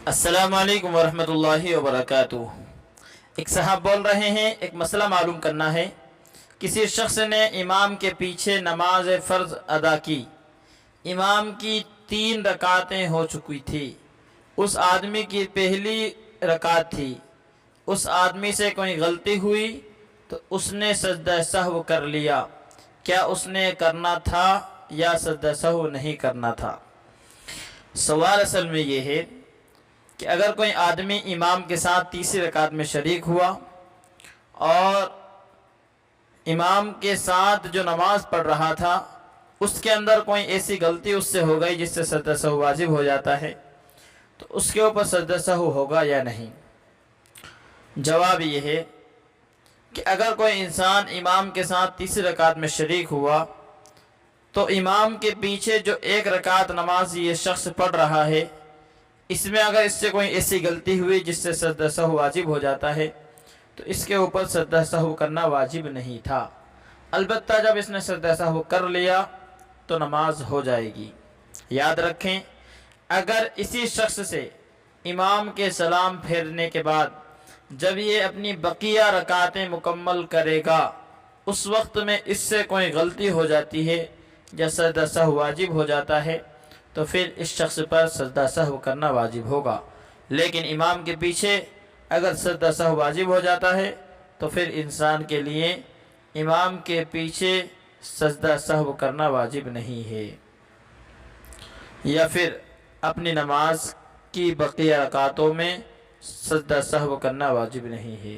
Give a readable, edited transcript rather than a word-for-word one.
अस्सलाम वालेकुम वरहमतुल्लाहि वबरकातुह। एक साहब बोल रहे हैं, एक मसला मालूम करना है। किसी शख्स ने इमाम के पीछे नमाज फ़र्ज़ अदा की, इमाम की 3 रकातें हो चुकी थी। उस आदमी की पहली रकात थी। उस आदमी से कोई गलती हुई तो उसने सजदा सहव कर लिया। क्या उसने करना था या सजदा सहव नहीं करना था? सवाल असल में ये है कि अगर कोई आदमी इमाम के साथ तीसरी रकात में शरीक हुआ और इमाम के साथ जो नमाज पढ़ रहा था उसके अंदर कोई ऐसी गलती उससे हो गई जिससे सजदा सहव वाजिब हो जाता है, तो उसके ऊपर सजदा सहव होगा या नहीं? जवाब ये है कि अगर कोई इंसान इमाम के साथ तीसरी रकात में शरीक हुआ तो इमाम के पीछे जो 1 रकात नमाज ये शख्स पढ़ रहा है, इसमें अगर इससे कोई ऐसी गलती हुई जिससे सजदा सहव वाजिब हो जाता है तो इसके ऊपर सजदा सहव करना वाजिब नहीं था। अलबत्ता जब इसने सजदा सहव कर लिया तो नमाज हो जाएगी। याद रखें, अगर इसी शख्स से इमाम के सलाम फेरने के बाद जब ये अपनी बकिया रकातें मुकम्मल करेगा उस वक्त में इससे कोई गलती हो जाती है या सजदा सहव वाजिब हो जाता है तो फिर इस शख्स पर सजदा सहव करना वाजिब होगा। लेकिन इमाम के पीछे अगर सजदा सहव वाजिब हो जाता है तो फिर इंसान के लिए इमाम के पीछे सजदा सहव करना वाजिब नहीं है, या फिर अपनी नमाज की बकिया रकातों में सजदा सहव करना वाजिब नहीं है।